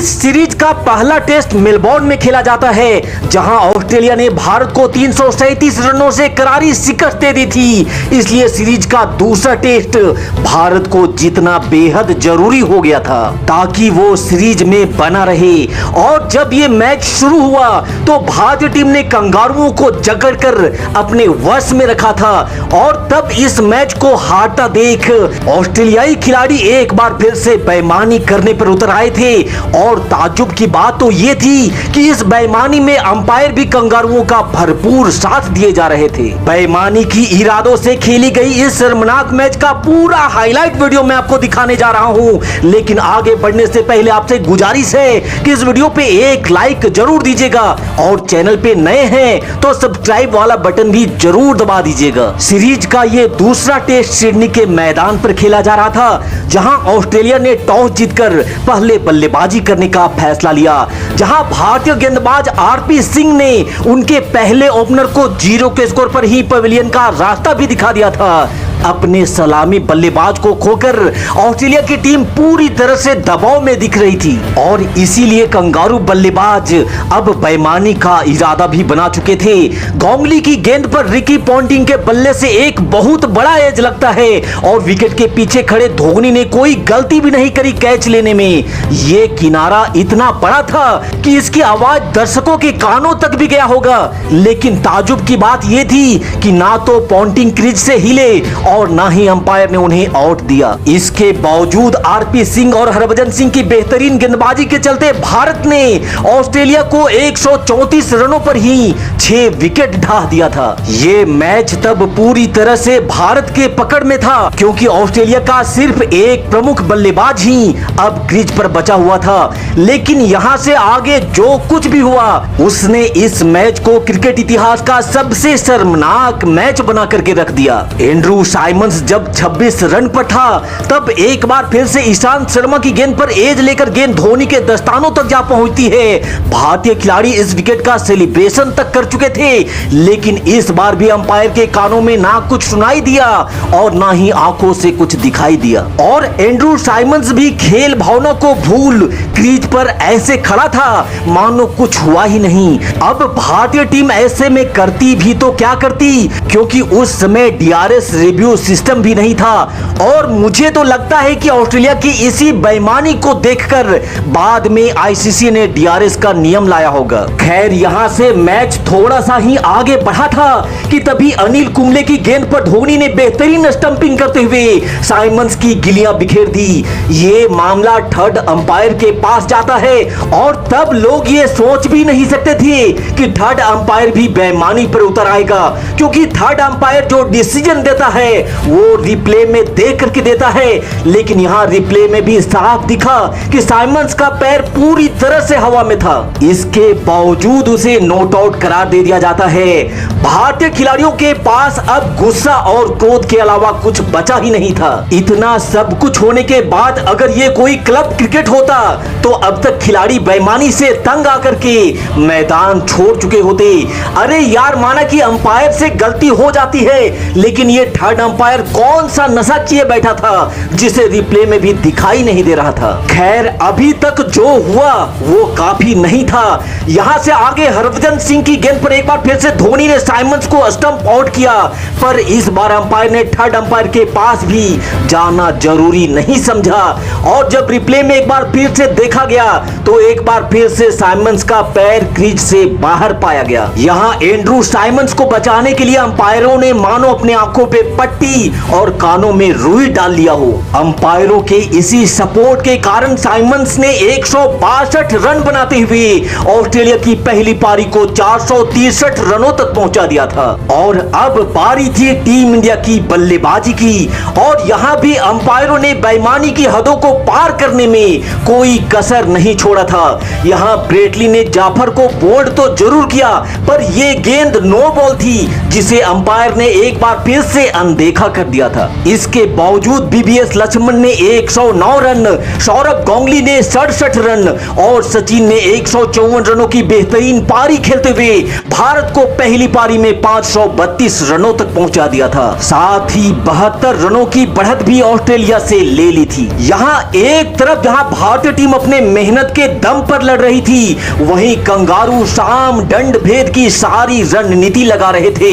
Series का पहला test Melbourne में खेला जाता है, जहां ऑस्ट्रेलिया ने भारत को 337 रनों से करारी शिकस्त दे दी थी। इसलिए सीरीज का दूसरा टेस्ट भारत को जीतना बेहद जरूरी हो गया था ताकि वो सीरीज में बना रहे। और जब ये मैच शुरू हुआ तो भारतीय टीम ने कंगारुओं को जकड़कर अपने वश में रखा था और तब इस मैच को हारता देख ऑस्ट्रेलियाई खिलाड़ी एक बार फिर से बेईमानी करने पर उतर आए थे। और ताज्जुब की बात तो ये थी कि इस बेईमानी में अंपायर भी कंगारुओं का भरपूर साथ दिए जा रहे थे। बेईमानी की इरादों से खेली गई इस शर्मनाक मैच का पूरा हाईलाइट वीडियो मैं आपको दिखाने जा रहा हूं। लेकिन आगे बढ़ने से पहले आपसे गुजारिश है कि इस वीडियो पे एक लाइक जरूर दीजिएगा और चैनल पे नए हैं तो सब्सक्राइब वाला बटन भी जरूर दबा दीजिएगा। सीरीज का ये दूसरा टेस्ट सिडनी के मैदान पर खेला जा रहा था, जहां ऑस्ट्रेलिया ने टॉस जीतकर पहले बल्लेबाजी करने का फैसला लिया। जहां भारतीय गेंदबाज आरपी सिंह ने उनके पहले ओपनर को 0 के स्कोर पर ही पवेलियन का रास्ता भी दिखा दिया था। अपने सलामी बल्लेबाज को खोकर ऑस्ट्रेलिया की टीम पूरी तरह से दबाव में दिख रही थी और इसीलिए कंगारू बल्लेबाज अब बेईमानी का इरादा भी बना चुके थे। गोंगली की गेंद पर रिकी पॉन्टिंग के बल्ले से एक बहुत बड़ा एज लगता है और विकेट के पीछे खड़े धोनी ने कोई गलती भी नहीं करी कैच लेने में। ये किनारा इतना बड़ा था कि इसकी आवाज दर्शकों के कानों तक भी गया होगा। लेकिन ताजुब की बात यह थी कि ना तो पॉन्टिंग क्रीज से हिले और ना ही अंपायर ने उन्हें आउट दिया। इसके बावजूद आरपी सिंह और हरभजन सिंह की बेहतरीन गेंदबाजी के चलते भारत ने ऑस्ट्रेलिया को 134 रनों पर ही 6 विकेट ढा दिया था। ये मैच तब पूरी तरह से भारत के पकड़ में था क्योंकि ऑस्ट्रेलिया का सिर्फ एक प्रमुख बल्लेबाज ही अब क्रीज पर बचा हुआ था। लेकिन यहां से आगे जो कुछ भी हुआ उसने इस मैच को क्रिकेट इतिहास का सबसे शर्मनाक मैच बना करके रख दिया। एंड्रू साइमंस जब 26 रन पर था तब एक बार फिर से ईशांत शर्मा की गेंद पर एज लेकर गेंद धोनी के दस्तानों तक जा पहुंचती है। भारतीय खिलाड़ी इस विकेट का सेलिब्रेशन तक कर चुके थे, लेकिन इस बार भी अंपायर के कानों में ना कुछ सुनाई दिया और ना ही आंखों से कुछ दिखाई दिया। और एंड्रू साइमंस भी खेल भावना को भूल क्रीज पर ऐसे खड़ा था मानो कुछ हुआ ही नहीं। अब भारतीय टीम ऐसे में करती भी तो क्या करती, क्योंकि उस समय डीआरएस रिव्यू सिस्टम भी नहीं था। और मुझे तो लगता है कि ऑस्ट्रेलिया की इसी बेईमानी को देखकर बाद में आईसीसी ने डीआरएस का नियम लाया होगा। खैर, यहां से मैच थोड़ा सा ही आगे बढ़ा था कि तभी अनिल कुंबले की गेंद पर धोनी ने बेहतरीन स्टंपिंग करते हुए साइमंस की गिलियां बिखेर दी। ये मामला थर्ड अंपायर के पास जाता है और तब लोग ये सोच भी नहीं सकते थे कि थर्ड अंपायर भी बेईमानी पर उतर आएगा, क्योंकि थर्ड अंपायर जो डिसीजन देता है वो रिप्ले में देख करके देता है। लेकिन यहाँ रिप्ले में भी साफ दिखा कि साइमंस का पैर पूरी तरह से हवा में था। इसके बावजूद उसे नॉट आउट करार दे दिया जाता है। भारतीय खिलाड़ियों के पास अब गुस्सा और क्रोध के अलावा कुछ बचा ही नहीं था। इतना सब कुछ होने के बाद अगर ये कोई क्लब क्रिकेट होता तो अब तक खिलाड़ी बेईमानी से तंग आकर के मैदान छोड़ चुके होते। अरे यार, माना कि अंपायर से गलती हो जाती है, लेकिन ये थर्ड अंपायर कौन सा नशा किए बैठा था जिसे रिप्ले में भी दिखाई नहीं दे रहा था। खैर, अभी तक जो हुआ वो काफी नहीं था। यहां से आगे हरभजन सिंह की गेंद पर एक बार फिर से धोनी ने साइमंस को स्टंप आउट किया, पर इस बार अंपायर ने थर्ड अंपायर के पास भी जाना जरूरी नहीं समझा। और जब रिप्ले में एक बार फिर से देखा गया तो एक बार फिर से साइमंस का पैर क्रीज से बाहर पाया गया। यहां एंड्रू साइमंस को बचाने के लिए अंपायरों ने मानो अपने आंखों पे पट्टी और कानों में रुई डाल लिया हो। अंपायरों के इसी सपोर्ट के कारण साइमंस ने 162 रन बनाते हुए ऑस्ट्रेलिया की पहली पारी को 463 रनों तक पहुंचा दिया था। और अब बारी थी टीम इंडिया की बल्लेबाजी की और यहां भी अंपायरों ने बेईमानी की हदों को पार करने में कोई कसर नहीं छोड़ा था। यहां ब्रेटली ने जाफर को बोल्ड तो जरूर किया, पर यह गेंद नो बॉल थी जिसे अंपायर ने एक बार फिर से अनदेखा अनदेखा कर दिया था। इसके बावजूद बीबीएस लक्ष्मण ने 109 रन, सौरभ गांगुली ने 67 रन और सचिन ने 154 रनों की बेहतरीन पारी खेलते हुए भारत को पहली पारी में 532 रनों तक पहुंचा दिया था। साथ ही 72 रनों की बढ़त भी ऑस्ट्रेलिया से ले ली थी। यहाँ एक तरफ जहां भारतीय टीम अपने मेहनत के दम पर लड़ रही थी, वहीं कंगारू शाम दंड भेद की सारी रणनीति लगा रहे थे।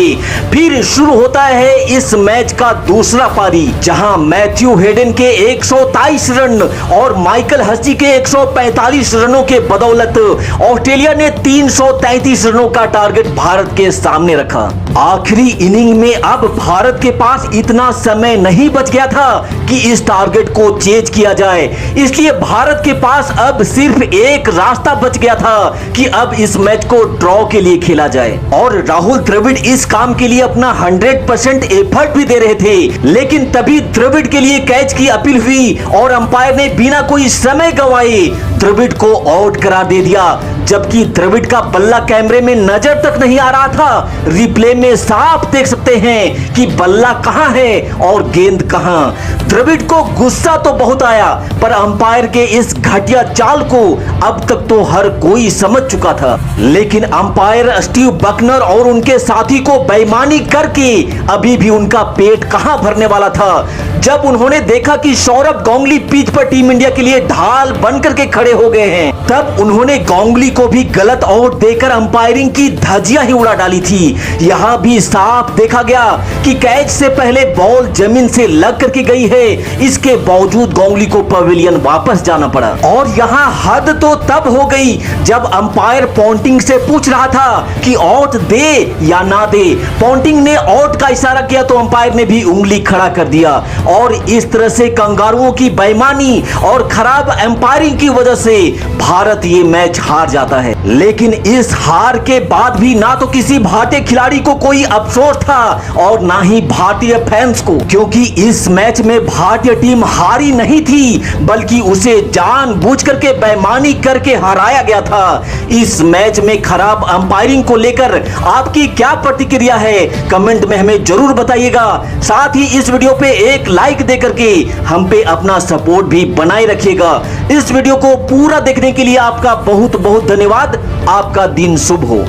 फिर शुरू होता है इस मैच का दूसरा पारी, जहां मैथ्यू हेडन के 123 रन और माइकल हसी के 145 रनों के बदौलत ऑस्ट्रेलिया ने 333 रनों का टारगेट भारत के सामने रखा। आखिरी इनिंग में अब भारत के पास इतना समय नहीं बच गया था कि इस टारगेट को चेज किया जाए, इसलिए भारत के पास अब सिर्फ एक रास्ता बच गया था कि अब इस मैच को ड्रॉ के लिए खेला जाए। और राहुल द्रविड़ इस काम के लिए अपना 100% एफर्ट भी दे रहे थे, लेकिन तभी द्रविड़ के लिए कैच की अपील हुई और अंपायर ने बिना कोई समय गंवाए द्रविड़ को आउट करार दे दिया, जबकि द्रविड़ का बल्ला कैमरे में नजर तक नहीं आ रहा था। रिप्ले में साफ देख सकते हैं कि बल्ला कहां है और गेंद कहां। द्रविड़ को गुस्सा तो बहुत आया, पर अंपायर के इस घटिया चाल को अब तक तो हर कोई समझ चुका था, लेकिन अंपायर स्टीव बकनर और उनके साथी को बेईमानी करके अभी भी उनका पेट कहां भरने वाला था। जब उन्होंने देखा कि सौरभ गांगुली पिच पर टीम इंडिया के लिए ढाल बनकर के खड़े हो गए हैं, तब उन्होंने गांगुली को भी गलत आउट देकर अंपायरिंग की धज्जियां ही उड़ा डाली थी। यहाँ भी साफ देखा गया कि कैच से पहले बॉल जमीन से लग करके गई है, इसके बावजूद गांगुली को पवेलियन वापस जाना पड़ा। और यहाँ हद तो तब हो गई जब अंपायर पॉन्टिंग से पूछ रहा था कि आउट दे या ना दे। पॉन्टिंग ने आउट का इशारा किया तो अंपायर ने भी उंगली खड़ा कर दिया, और इस तरह से कंगारुओं की बेईमानी और खराब अंपायरिंग की वजह से भारत ये मैच हार जाता है। लेकिन इस हार के बाद भी ना तो किसी भारतीय खिलाड़ी को कोई अफसोस था और ना ही भारतीय फैंस को, क्योंकि इस मैच में भारतीय टीम हारी नहीं थी, बल्कि उसे जानबूझ करके बेईमानी करके हराया गया था। इस मैच में खराब अंपायरिंग को लेकर आपकी क्या प्रतिक्रिया है, कमेंट में हमें जरूर बताइएगा। साथ ही इस वीडियो पे एक लाइक देकर के हम पे अपना सपोर्ट भी बनाए रखिएगा। इस वीडियो को पूरा देखने के लिए आपका बहुत बहुत धन्यवाद। आपका दिन शुभ हो।